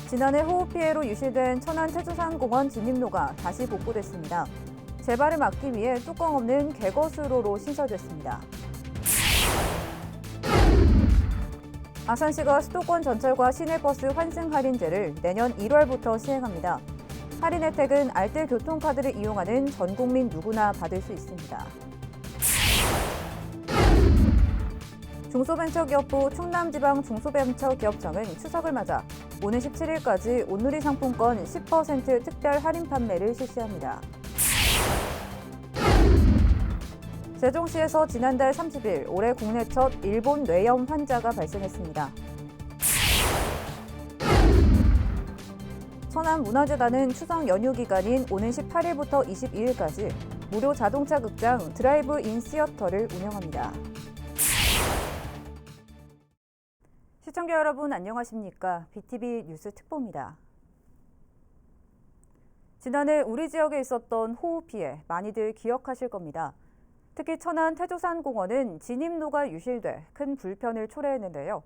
지난해 호우 피해로 유실된 천안 태조산공원 진입로가 다시 복구됐습니다. 재발을 막기 위해 뚜껑 없는 개거수로로 신설됐습니다. 아산시가 수도권 전철과 시내버스 환승 할인제를 내년 1월부터 시행합니다. 할인 혜택은 알뜰 교통카드를 이용하는 전 국민 누구나 받을 수 있습니다. 중소벤처기업부 충남지방 중소벤처기업청은 추석을 맞아 오는 17일까지 온누리 상품권 10% 특별 할인 판매를 실시합니다. 세종시에서 지난달 30일 올해 국내 첫 일본 뇌염 환자가 발생했습니다. 천안문화재단은 추석 연휴 기간인 오는 18일부터 22일까지 무료 자동차 극장 드라이브인 시어터를 운영합니다. 시청자 여러분 안녕하십니까? BTV 뉴스 특보입니다. 지난해 우리 지역에 있었던 호우 피해 많이들 기억하실 겁니다. 특히 천안 태조산공원은 진입로가 유실돼 큰 불편을 초래했는데요.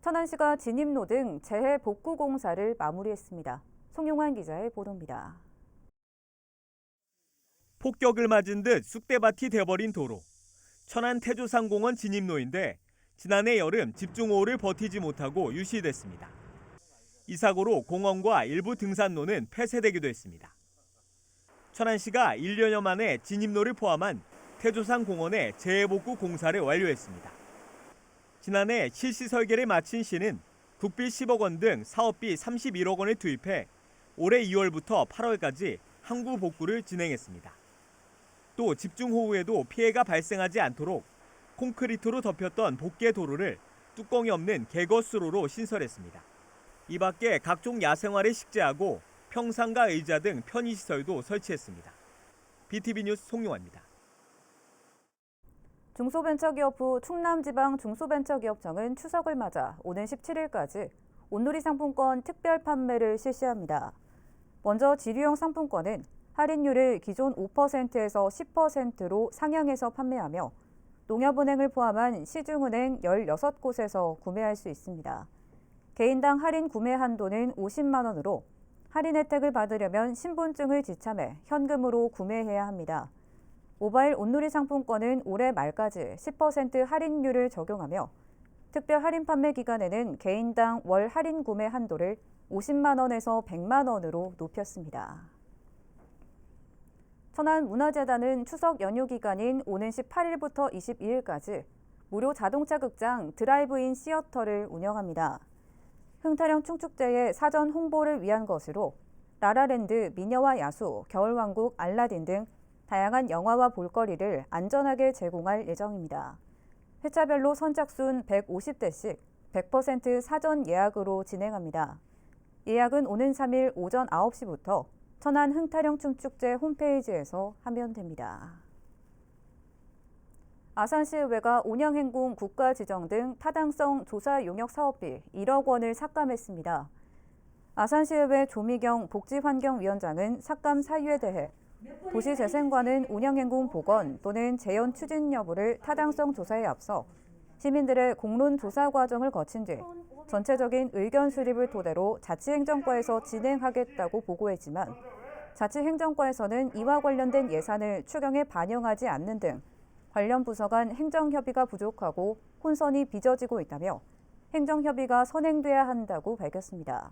천안시가 진입로 등 재해 복구 공사를 마무리했습니다. 송용환 기자의 보도입니다. 폭격을 맞은 듯 쑥대밭이 돼버린 도로. 천안 태조산공원 진입로인데 지난해 여름 집중호우를 버티지 못하고 유실됐습니다. 이 사고로 공원과 일부 등산로는 폐쇄되기도 했습니다. 천안시가 1년여 만에 진입로를 포함한 태조산공원의 재해복구 공사를 완료했습니다. 지난해 실시 설계를 마친 시는 국비 10억 원 등 사업비 31억 원을 투입해 올해 2월부터 8월까지 항구 복구를 진행했습니다. 또 집중호우에도 피해가 발생하지 않도록 콘크리트로 덮였던 복개 도로를 뚜껑이 없는 개거수로로 신설했습니다. 이 밖에 각종 야생화를 식재하고 평상과 의자 등 편의시설도 설치했습니다. BTV 뉴스 송용환입니다. 중소벤처기업부 충남지방 중소벤처기업청은 추석을 맞아 오는 17일까지 온누리 상품권 특별 판매를 실시합니다. 먼저 지류형 상품권은 할인율을 기존 5%에서 10%로 상향해서 판매하며 농협은행을 포함한 시중은행 16곳에서 구매할 수 있습니다. 개인당 할인 구매 한도는 50만 원으로 할인 혜택을 받으려면 신분증을 지참해 현금으로 구매해야 합니다. 모바일 온누리 상품권은 올해 말까지 10% 할인율을 적용하며 특별 할인 판매 기간에는 개인당 월 할인 구매 한도를 50만 원에서 100만 원으로 높였습니다. 천안문화재단은 추석 연휴 기간인 오는 18일부터 22일까지 무료 자동차 극장 드라이브인 시어터를 운영합니다. 흥타령 충축제의 사전 홍보를 위한 것으로 라라랜드, 미녀와 야수, 겨울왕국, 알라딘 등 다양한 영화와 볼거리를 안전하게 제공할 예정입니다. 회차별로 선착순 150대씩 100% 사전 예약으로 진행합니다. 예약은 오는 3일 오전 9시부터 천안 흥타령 춤축제 홈페이지에서 하면 됩니다. 아산시의회가 온양행궁 국가지정 등 타당성 조사 용역 사업비 1억 원을 삭감했습니다. 아산시의회 조미경 복지환경위원장은 삭감 사유에 대해 도시재생관은 온양행궁 복원 또는 재현 추진 여부를 타당성 조사에 앞서 시민들의 공론 조사 과정을 거친 뒤 전체적인 의견 수립을 토대로 자치행정과에서 진행하겠다고 보고했지만 자치행정과에서는 이와 관련된 예산을 추경에 반영하지 않는 등 관련 부서 간 행정협의가 부족하고 혼선이 빚어지고 있다며 행정협의가 선행돼야 한다고 밝혔습니다.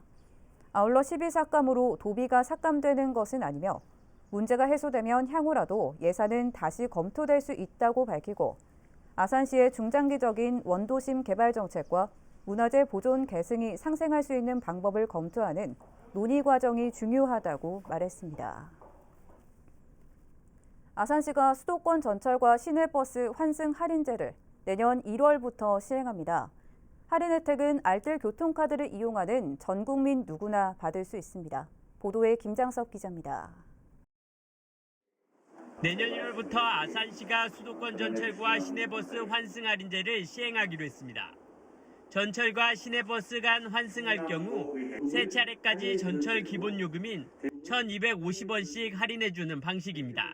아울러 시비 삭감으로 도비가 삭감되는 것은 아니며 문제가 해소되면 향후라도 예산은 다시 검토될 수 있다고 밝히고 아산시의 중장기적인 원도심 개발 정책과 문화재 보존 계승이 상생할 수 있는 방법을 검토하는 논의 과정이 중요하다고 말했습니다. 아산시가 수도권 전철과 시내버스 환승 할인제를 내년 1월부터 시행합니다. 할인 혜택은 알뜰 교통카드를 이용하는 전 국민 누구나 받을 수 있습니다. 보도에 김장석 기자입니다. 내년 1월부터 아산시가 수도권 전철과 시내버스 환승 할인제를 시행하기로 했습니다. 전철과 시내버스 간 환승할 경우 3차례까지 전철 기본요금인 1,250원씩 할인해주는 방식입니다.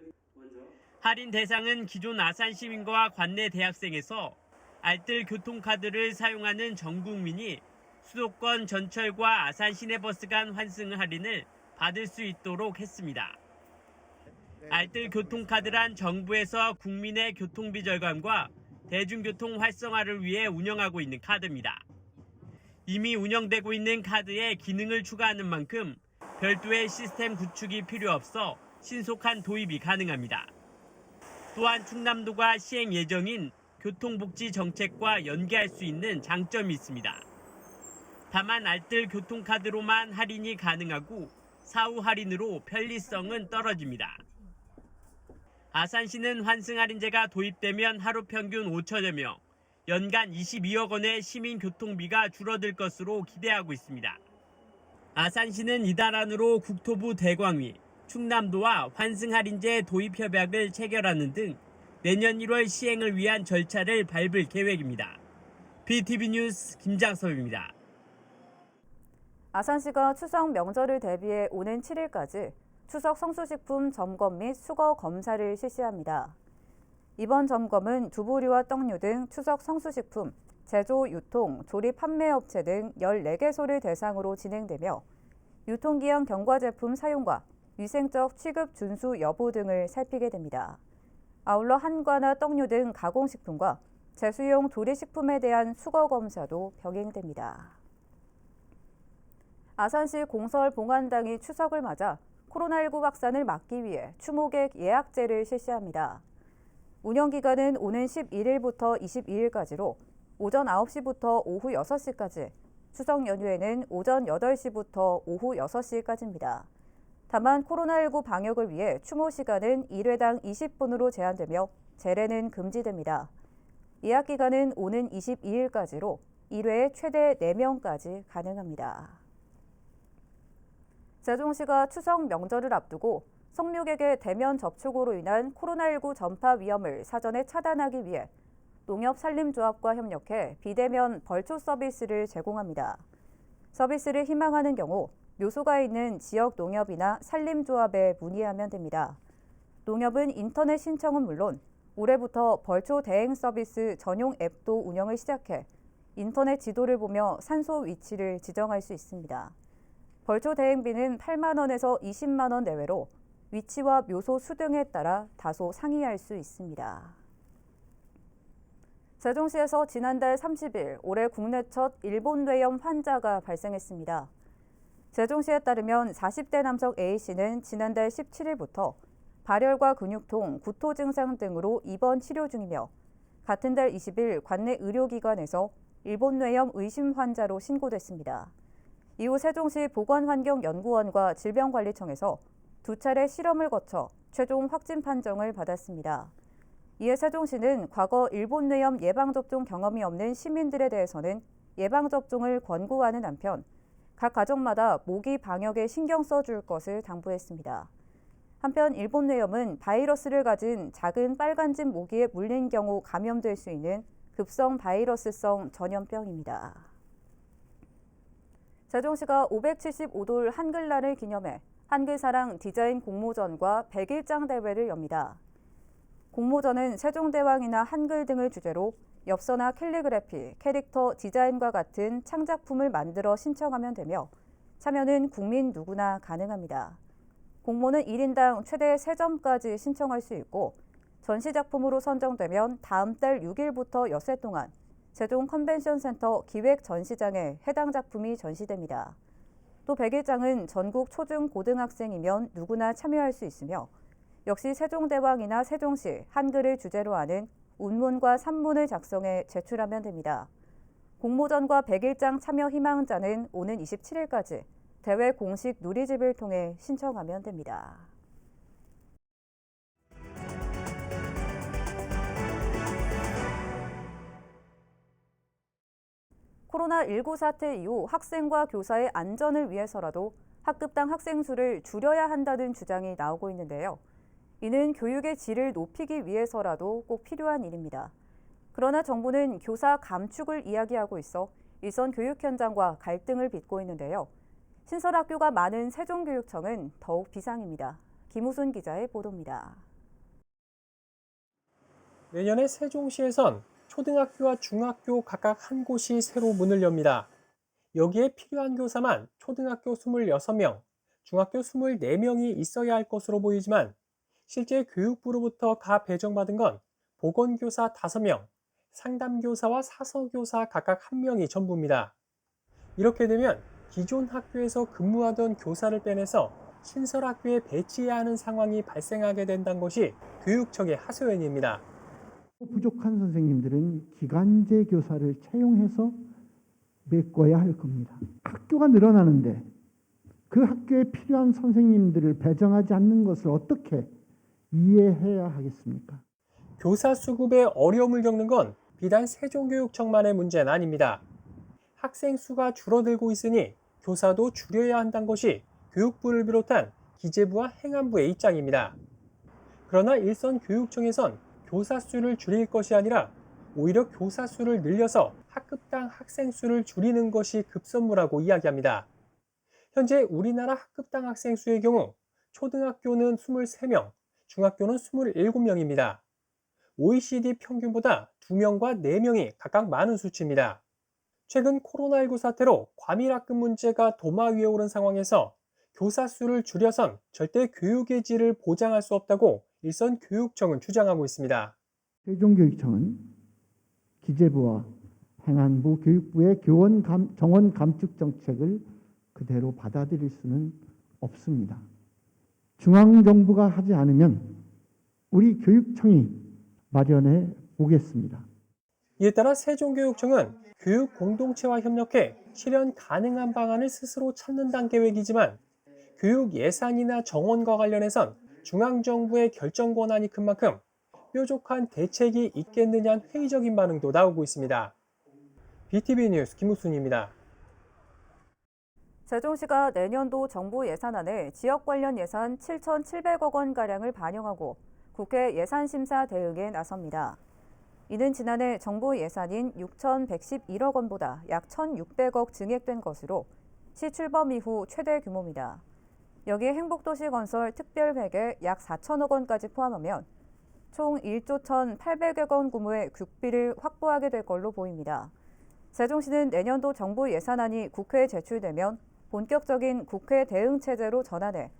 할인 대상은 기존 아산 시민과 관내 대학생에서 알뜰 교통카드를 사용하는 전 국민이 수도권 전철과 아산 시내버스 간 환승 할인을 받을 수 있도록 했습니다. 알뜰 교통카드란 정부에서 국민의 교통비 절감과 대중교통 활성화를 위해 운영하고 있는 카드입니다. 이미 운영되고 있는 카드에 기능을 추가하는 만큼 별도의 시스템 구축이 필요 없어 신속한 도입이 가능합니다. 또한 충남도가 시행 예정인 교통복지 정책과 연계할 수 있는 장점이 있습니다. 다만 알뜰 교통카드로만 할인이 가능하고 사후 할인으로 편리성은 떨어집니다. 아산시는 환승 할인제가 도입되면 하루 평균 5천여 명, 연간 22억 원의 시민 교통비가 줄어들 것으로 기대하고 있습니다. 아산시는 이달 안으로 국토부 대광위, 충남도와 환승 할인제 도입 협약을 체결하는 등 내년 1월 시행을 위한 절차를 밟을 계획입니다. BTV 뉴스 김장섭입니다. 아산시가 추석 명절을 대비해 오는 7일까지 추석 성수식품 점검 및 수거 검사를 실시합니다. 이번 점검은 두부류와 떡류 등 추석 성수식품 제조, 유통, 조립 판매업체 등 14개소를 대상으로 진행되며 유통기한 경과 제품 사용과 위생적 취급 준수 여부 등을 살피게 됩니다. 아울러 한과나 떡류 등 가공식품과 제수용 조리식품에 대한 수거 검사도 병행됩니다. 아산시 공설봉안당이 추석을 맞아 코로나19 확산을 막기 위해 추모객 예약제를 실시합니다. 운영기간은 오는 11일부터 22일까지로 오전 9시부터 오후 6시까지, 추석 연휴에는 오전 8시부터 오후 6시까지입니다. 다만 코로나19 방역을 위해 추모 시간은 1회당 20분으로 제한되며 재래는 금지됩니다. 예약 기간은 오는 22일까지로 1회에 최대 4명까지 가능합니다. 세종시가 추석 명절을 앞두고 성묘객의 대면 접촉으로 인한 코로나19 전파 위험을 사전에 차단하기 위해 농협산림조합과 협력해 비대면 벌초 서비스를 제공합니다. 서비스를 희망하는 경우 묘소가 있는 지역 농협이나 산림조합에 문의하면 됩니다. 농협은 인터넷 신청은 물론 올해부터 벌초 대행 서비스 전용 앱도 운영을 시작해 인터넷 지도를 보며 산소 위치를 지정할 수 있습니다. 벌초 대행비는 8만 원에서 20만 원 내외로 위치와 묘소 수 등에 따라 다소 상이할 수 있습니다. 세종시에서 지난달 30일 올해 국내 첫 일본 뇌염 환자가 발생했습니다. 세종시에 따르면 40대 남성 A씨는 지난달 17일부터 발열과 근육통, 구토 증상 등으로 입원 치료 중이며 같은 달 20일 관내 의료기관에서 일본 뇌염 의심 환자로 신고됐습니다. 이후 세종시 보건환경연구원과 질병관리청에서 2차례 실험을 거쳐 최종 확진 판정을 받았습니다. 이에 세종시는 과거 일본 뇌염 예방접종 경험이 없는 시민들에 대해서는 예방접종을 권고하는 한편 각 가정마다 모기 방역에 신경 써줄 것을 당부했습니다. 한편 일본 뇌염은 바이러스를 가진 작은 빨간집 모기에 물린 경우 감염될 수 있는 급성 바이러스성 전염병입니다. 세종시가 575돌 한글날을 기념해 한글사랑 디자인 공모전과 100일장 대회를 엽니다. 공모전은 세종대왕이나 한글 등을 주제로 엽서나 캘리그래피, 캐릭터, 디자인과 같은 창작품을 만들어 신청하면 되며 참여는 국민 누구나 가능합니다. 공모는 1인당 최대 3점까지 신청할 수 있고 전시작품으로 선정되면 다음 달 6일부터 엿새 동안 세종 컨벤션센터 기획전시장에 해당 작품이 전시됩니다. 또 100일장은 전국 초중 고등학생이면 누구나 참여할 수 있으며 역시 세종대왕이나 세종시, 한글을 주제로 하는 운문과 산문을 작성해 제출하면 됩니다. 공모전과 100일장 참여 희망자는 오는 27일까지 대회 공식 누리집을 통해 신청하면 됩니다. 코로나19 사태 이후 학생과 교사의 안전을 위해서라도 학급당 학생 수를 줄여야 한다는 주장이 나오고 있는데요. 이는 교육의 질을 높이기 위해서라도 꼭 필요한 일입니다. 그러나 정부는 교사 감축을 이야기하고 있어 일선 교육 현장과 갈등을 빚고 있는데요. 신설학교가 많은 세종교육청은 더욱 비상입니다. 김우순 기자의 보도입니다. 내년에 세종시에선 초등학교와 중학교 각각 한 곳이 새로 문을 엽니다. 여기에 필요한 교사만 초등학교 26명, 중학교 24명이 있어야 할 것으로 보이지만 실제 교육부로부터 가 배정받은 건 보건교사 5명, 상담교사와 사서교사 각각 1명이 전부입니다. 이렇게 되면 기존 학교에서 근무하던 교사를 빼내서 신설 학교에 배치해야 하는 상황이 발생하게 된다는 것이 교육청의 하소연입니다. 부족한 선생님들은 기간제 교사를 채용해서 메꿔야 할 겁니다. 학교가 늘어나는데 그 학교에 필요한 선생님들을 배정하지 않는 것을 어떻게 이해해야 하겠습니까? 교사 수급에 어려움을 겪는 건 비단 세종교육청만의 문제는 아닙니다. 학생 수가 줄어들고 있으니 교사도 줄여야 한다는 것이 교육부를 비롯한 기재부와 행안부의 입장입니다. 그러나 일선 교육청에선 교사 수를 줄일 것이 아니라 오히려 교사 수를 늘려서 학급당 학생 수를 줄이는 것이 급선무라고 이야기합니다. 현재 우리나라 학급당 학생 수의 경우 초등학교는 23명, 중학교는 27명입니다. OECD 평균보다 2명과 4명이 각각 많은 수치입니다. 최근 코로나19 사태로 과밀학급 문제가 도마 위에 오른 상황에서 교사 수를 줄여선 절대 교육의 질을 보장할 수 없다고 일선 교육청은 주장하고 있습니다. 세종교육청은 기재부와 행안부, 교육부의 정원 감축 정책을 그대로 받아들일 수는 없습니다. 중앙정부가 하지 않으면 우리 교육청이 마련해 보겠습니다. 이에 따라 세종교육청은 교육 공동체와 협력해 실현 가능한 방안을 스스로 찾는다는 계획이지만 교육 예산이나 정원과 관련해선 중앙정부의 결정 권한이 큰 만큼 뾰족한 대책이 있겠느냐는 회의적인 반응도 나오고 있습니다. BTV 뉴스 김우순입니다. 세종시가 내년도 정부 예산안에 지역 관련 예산 7,700억 원가량을 반영하고 국회 예산심사 대응에 나섭니다. 이는 지난해 정부 예산인 6,111억 원보다 약 1,600억 증액된 것으로 시 출범 이후 최대 규모입니다. 여기에 행복도시 건설 특별회계 약 4천억 원까지 포함하면 총 1조 1,800억 원 규모의 국비를 확보하게 될 걸로 보입니다. 세종시는 내년도 정부 예산안이 국회에 제출되면 본격적인 국회 대응 체제로 전환해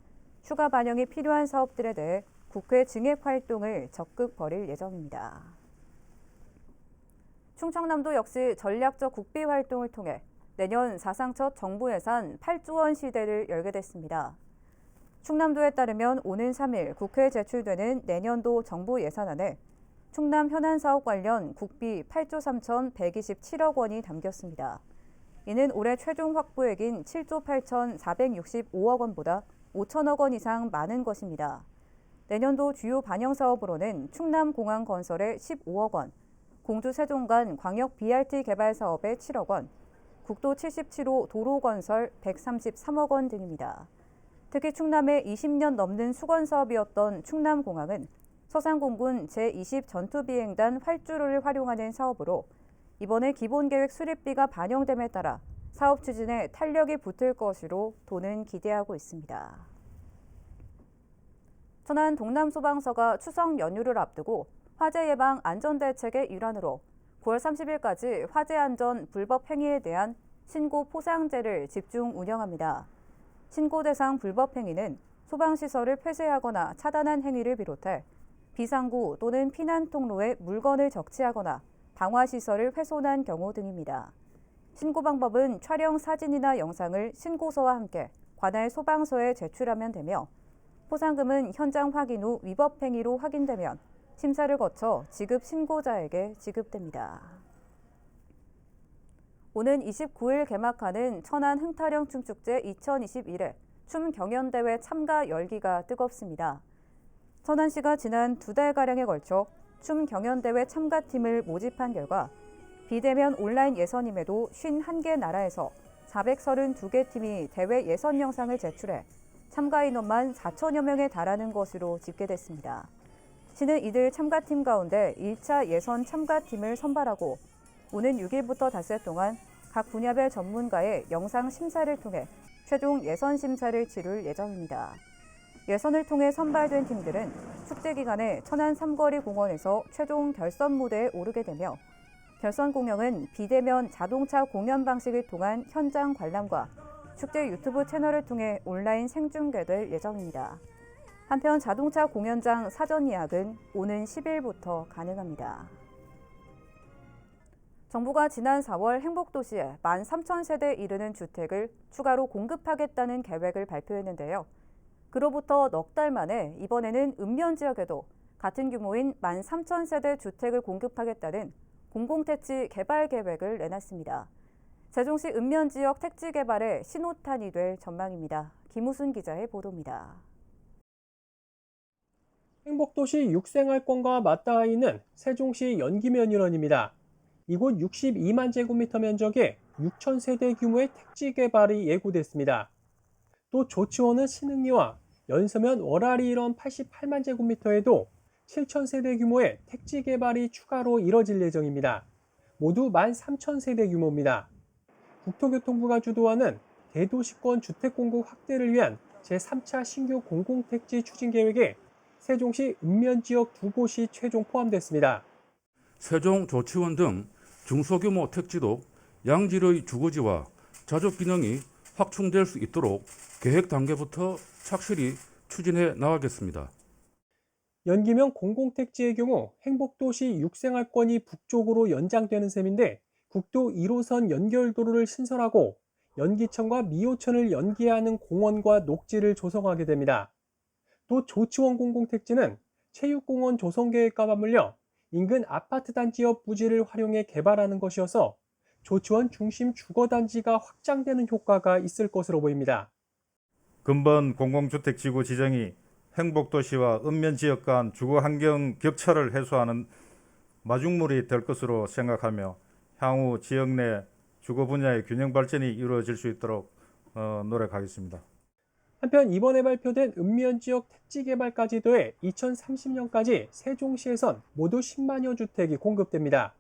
추가 반영이 필요한 사업들에 대해 국회 증액 활동을 적극 벌일 예정입니다. 충청남도 역시 전략적 국비 활동을 통해 내년 사상 첫 정부 예산 8조 원 시대를 열게 됐습니다. 충남도에 따르면 오는 3일 국회에 제출되는 내년도 정부 예산안에 충남 현안 사업 관련 국비 8조 3,127억 원이 담겼습니다. 이는 올해 최종 확보액인 7조 8,465억 원보다 5천억 원 이상 많은 것입니다. 내년도 주요 반영 사업으로는 충남공항 건설에 15억 원, 공주 세종간 광역 BRT 개발 사업에 7억 원, 국도 77호 도로 건설 133억 원 등입니다. 특히 충남의 20년 넘는 수건 사업이었던 충남공항은 서산공군 제20 전투비행단 활주로를 활용하는 사업으로 이번에 기본계획 수립비가 반영됨에 따라 사업 추진에 탄력이 붙을 것으로 도는 기대하고 있습니다. 천안 동남소방서가 추석 연휴를 앞두고 화재 예방 안전대책의 일환으로 9월 30일까지 화재 안전 불법 행위에 대한 신고 포상제를 집중 운영합니다. 신고 대상 불법 행위는 소방시설을 폐쇄하거나 차단한 행위를 비롯해 비상구 또는 피난 통로에 물건을 적치하거나 방화시설을 훼손한 경우 등입니다. 신고 방법은 촬영 사진이나 영상을 신고서와 함께 관할 소방서에 제출하면 되며 포상금은 현장 확인 후 위법 행위로 확인되면 심사를 거쳐 지급 신고자에게 지급됩니다. 오는 29일 개막하는 천안 흥타령 춤축제 2021회 춤 경연대회 참가 열기가 뜨겁습니다. 천안시가 지난 2달가량에 걸쳐 춤 경연대회 참가팀을 모집한 결과 비대면 온라인 예선임에도 51개 나라에서 432개 팀이 대회 예선 영상을 제출해 참가 인원만 4천여 명에 달하는 것으로 집계됐습니다. 시는 이들 참가팀 가운데 1차 예선 참가팀을 선발하고 오는 6일부터 닷새 동안 각 분야별 전문가의 영상 심사를 통해 최종 예선 심사를 치룰 예정입니다. 예선을 통해 선발된 팀들은 축제 기간에 천안 삼거리 공원에서 최종 결선 무대에 오르게 되며 별선 공연은 비대면 자동차 공연 방식을 통한 현장 관람과 축제 유튜브 채널을 통해 온라인 생중계될 예정입니다. 한편 자동차 공연장 사전 예약은 오는 10일부터 가능합니다. 정부가 지난 4월 행복도시에 13,000세대에 이르는 주택을 추가로 공급하겠다는 계획을 발표했는데요. 그로부터 넉 달 만에 이번에는 읍면 지역에도 같은 규모인 13,000세대 주택을 공급하겠다는 공공택지 개발 계획을 내놨습니다. 세종시 읍면 지역 택지 개발의 신호탄이 될 전망입니다. 김우순 기자의 보도입니다. 행복도시 육생활권과 맞닿아 있는 세종시 연기면일원입니다. 이곳 62만 제곱미터 면적의 6,000세대 규모의 택지 개발이 예고됐습니다. 또 조치원은 신흥리와 연서면 월아리 일원 88만 제곱미터에도 7,000세대 규모의 택지 개발이 추가로 이뤄질 예정입니다. 모두 13,000세대 규모입니다. 국토교통부가 주도하는 대도시권 주택 공급 확대를 위한 제3차 신규 공공택지 추진 계획에 세종시 읍면 지역 2곳이 최종 포함됐습니다. 세종, 조치원 등 중소규모 택지도 양질의 주거지와 자족 기능이 확충될 수 있도록 계획 단계부터 착실히 추진해 나가겠습니다. 연기면 공공택지의 경우 행복도시 육생활권이 북쪽으로 연장되는 셈인데 국도 1호선 연결도로를 신설하고 연기천과 미호천을 연계하는 공원과 녹지를 조성하게 됩니다. 또 조치원 공공택지는 체육공원 조성계획과 맞물려 인근 아파트 단지 옆 부지를 활용해 개발하는 것이어서 조치원 중심 주거단지가 확장되는 효과가 있을 것으로 보입니다. 근본 공공주택지구 지정이 행복도시와 읍면지역 간 주거환경 격차를 해소하는 마중물이 될 것으로 생각하며 향후 지역 내 주거 분야의 균형 발전이 이루어질 수 있도록 노력하겠습니다. 한편 이번에 발표된 읍면 지역 택지 개발까지 더해 2030년까지 세종시에선 모두 10만여 주택이 공급됩니다.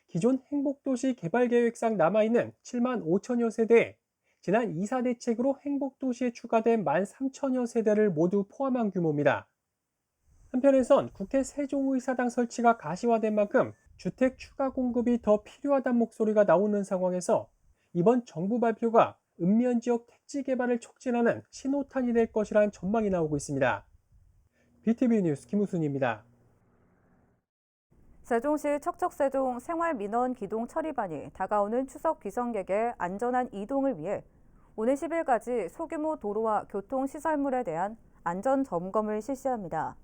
기존 행복도시 개발계획상 남아있는 7만 5천여 세대에 지난 이사 대책으로 행복도시에 추가된 13,000여 세대를 모두 포함한 규모입니다. 한편에선 국회 세종의사당 설치가 가시화된 만큼 주택 추가 공급이 더 필요하다는 목소리가 나오는 상황에서 이번 정부 발표가 읍면 지역 택지 개발을 촉진하는 신호탄이 될 것이라는 전망이 나오고 있습니다. BTV 뉴스 김우순입니다. 세종시 척척세종 생활민원 기동 처리반이 다가오는 추석 귀성객의 안전한 이동을 위해 오는 10일까지 소규모 도로와 교통시설물에 대한 안전 점검을 실시합니다.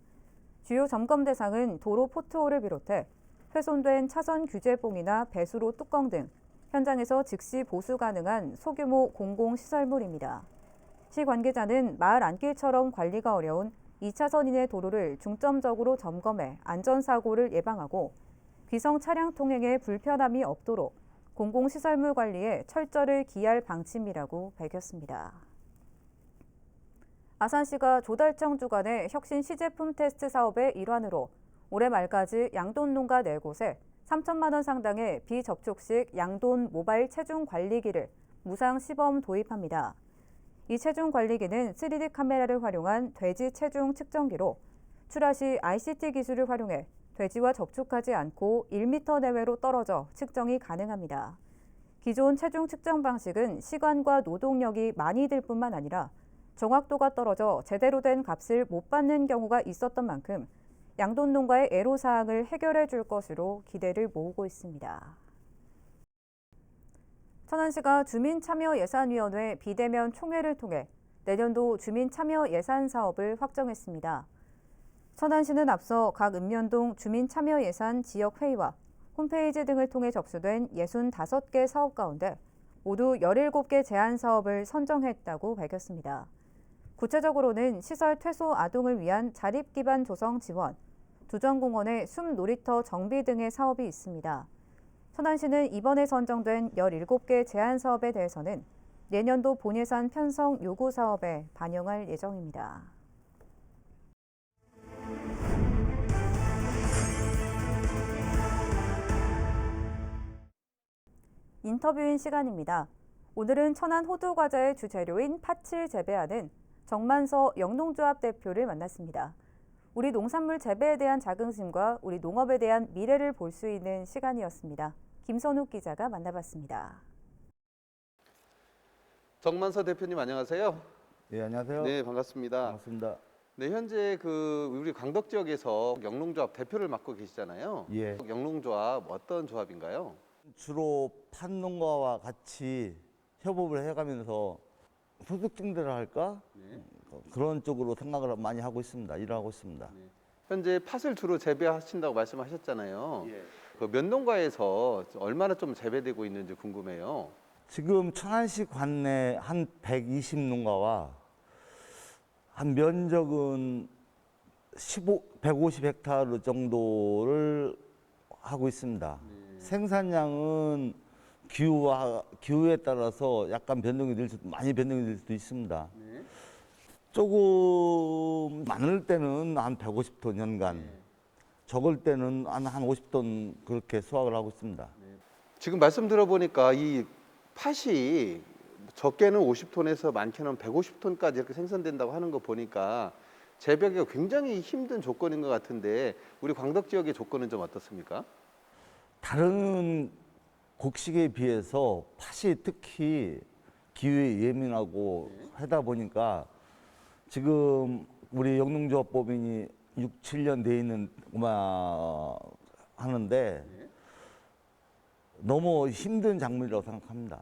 주요 점검 대상은 도로 포트홀을 비롯해 훼손된 차선 규제봉이나 배수로 뚜껑 등 현장에서 즉시 보수 가능한 소규모 공공시설물입니다. 시 관계자는 마을 안길처럼 관리가 어려운 2차선 이내 도로를 중점적으로 점검해 안전사고를 예방하고 귀성 차량 통행에 불편함이 없도록 공공시설물 관리에 철저를 기할 방침이라고 밝혔습니다. 아산시가 조달청 주관의 혁신 시제품 테스트 사업의 일환으로 올해 말까지 양돈 농가 4곳에 3천만 원 상당의 비접촉식 양돈 모바일 체중 관리기를 무상 시범 도입합니다. 이 체중 관리기는 3D 카메라를 활용한 돼지 체중 측정기로 출하 시 ICT 기술을 활용해 돼지와 접촉하지 않고 1m 내외로 떨어져 측정이 가능합니다. 기존 체중 측정 방식은 시간과 노동력이 많이 들 뿐만 아니라 정확도가 떨어져 제대로 된 값을 못 받는 경우가 있었던 만큼 양돈 농가의 애로사항을 해결해 줄 것으로 기대를 모으고 있습니다. 천안시가 주민참여예산위원회 비대면 총회를 통해 내년도 주민참여 예산 사업을 확정했습니다. 천안시는 앞서 각 읍면동 주민참여예산 지역회의와 홈페이지 등을 통해 접수된 65개 사업 가운데 모두 17개 제안 사업을 선정했다고 밝혔습니다. 구체적으로는 시설 퇴소 아동을 위한 자립기반 조성 지원, 두전공원의 숲 놀이터 정비 등의 사업이 있습니다. 천안시는 이번에 선정된 17개 제안 사업에 대해서는 내년도 본예산 편성 요구 사업에 반영할 예정입니다. 인터뷰인 시간입니다. 오늘은 천안 호두과자의 주재료인 팥을 재배하는 정만서 영농조합 대표를 만났습니다. 우리 농산물 재배에 대한 자긍심과 우리 농업에 대한 미래를 볼 수 있는 시간이었습니다. 김선욱 기자가 만나봤습니다. 정만서 대표님 안녕하세요. 예, 안녕하세요. 네, 반갑습니다. 반갑습니다. 네, 현재 우리 광덕 지역에서 영농조합 대표를 맡고 계시잖아요. 예. 영농조합 어떤 조합인가요? 주로 팥농가와 같이 협업을 해가면서 소득 증대를 할까? 네. 그런 쪽으로 생각을 많이 하고 있습니다. 일하고 있습니다. 네. 현재 팥을 주로 재배하신다고 말씀하셨잖아요. 예. 그 몇 농가에서 얼마나 좀 재배되고 있는지 궁금해요. 지금 천안시 관내 한 120농가와 한 면적은 150헥타르 정도를 하고 있습니다. 생산량은 기후에 따라서 약간 많이 변동이 될 수도 있습니다. 네. 조금 많을 때는 한 150톤 연간, 적을 때는 한 50톤 그렇게 수확을 하고 있습니다. 지금 말씀 들어보니까 이 팥이 적게는 50톤에서 많게는 150톤까지 이렇게 생산된다고 하는 거 보니까 재배가 굉장히 힘든 조건인 것 같은데 우리 광덕 지역의 조건은 좀 어떻습니까? 다른 곡식에 비해서 팥이 특히 기후에 예민하고 하다 보니까 지금 우리 영농조합법인이 6, 7년 돼 있는 하는데 너무 힘든 작물이라고 생각합니다.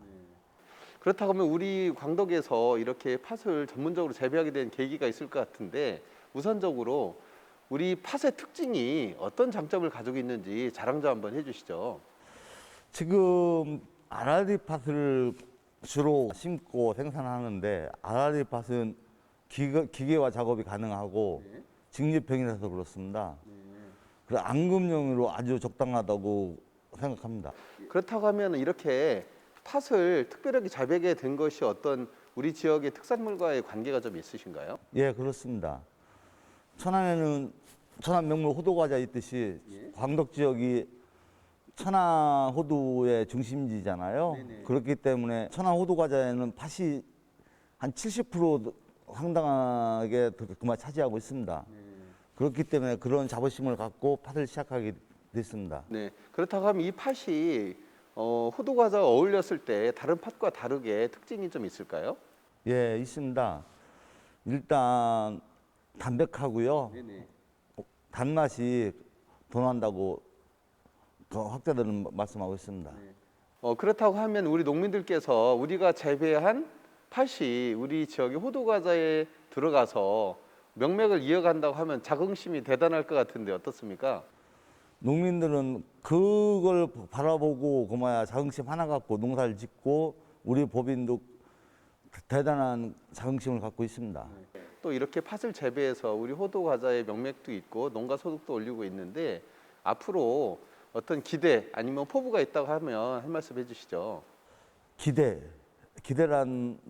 그렇다고 하면 우리 광덕에서 이렇게 팥을 전문적으로 재배하게 된 계기가 있을 것 같은데 우선적으로 우리 팥의 특징이 어떤 장점을 가지고 있는지 자랑 좀 한번 해주시죠. 지금 아라리 팥을 주로 심고 생산하는데 아라리 팥은 기계화 작업이 가능하고 직립형이라서 그렇습니다. 그래서 앙금용으로 아주 적당하다고 생각합니다. 그렇다고 하면 이렇게 팥을 특별하게 재배하게 된 것이 어떤 우리 지역의 특산물과의 관계가 좀 있으신가요? 예, 그렇습니다. 천안에는 천안 명물 호두과자 있듯이 광덕 지역이 천안 호두의 중심지잖아요. 네네. 그렇기 때문에 천안 호두과자에는 팥이 한 70% 상당하게 그만 차지하고 있습니다. 그렇기 때문에 그런 자부심을 갖고 팥을 시작하게 됐습니다. 네. 그렇다고 하면 이 팥이 호두과자가 어울렸을 때 다른 팥과 다르게 특징이 좀 있을까요? 예, 있습니다. 일단 담백하고요. 네네. 단맛이 더 난다고 학자들은 말씀하고 있습니다. 그렇다고 하면 우리 농민들께서 우리가 재배한 팥이 우리 지역의 호두과자에 들어가서 명맥을 이어간다고 하면 자긍심이 대단할 것 같은데 어떻습니까? 농민들은 그걸 바라보고 자긍심 하나 갖고 농사를 짓고 우리 법인도 대단한 자긍심을 갖고 있습니다. 또 이렇게 팥을 재배해서 우리 호두과자의 명맥도 있고 농가 소득도 올리고 있는데 앞으로 어떤 기대 아니면 포부가 있다고 하면 한 말씀 해주시죠. 기대란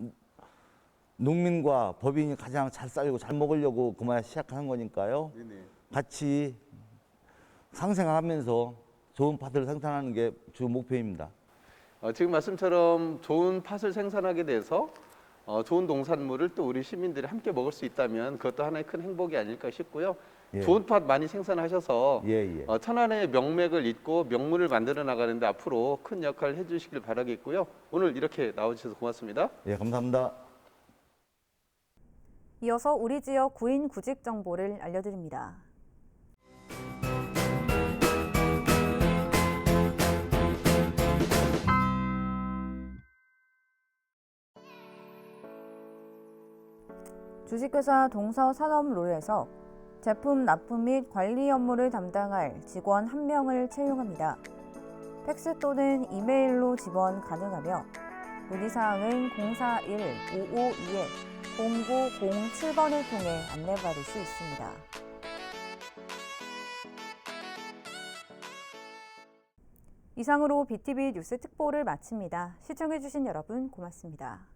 농민과 법인이 가장 잘 살고 잘 먹으려고 시작하는 거니까요. 같이 상생하면서 좋은 팥을 생산하는 게 주 목표입니다. 지금 말씀처럼 좋은 팥을 생산하게 돼서 좋은 농산물을 또 우리 시민들이 함께 먹을 수 있다면 그것도 하나의 큰 행복이 아닐까 싶고요. 예. 좋은 팥 많이 생산하셔서 예. 천안의 명맥을 잇고 명물을 만들어 나가는데 앞으로 큰 역할을 해주시길 바라겠고요. 오늘 이렇게 나와주셔서 고맙습니다. 예, 감사합니다. 이어서 우리 지역 구인 구직 정보를 알려드립니다. 주식회사 동서산업롤에서 제품 납품 및 관리 업무를 담당할 직원 1명을 채용합니다. 팩스 또는 이메일로 지원 가능하며 문의사항은 041-552-0907번을 통해 안내받을 수 있습니다. 이상으로 BTV 뉴스 특보를 마칩니다. 시청해주신 여러분 고맙습니다.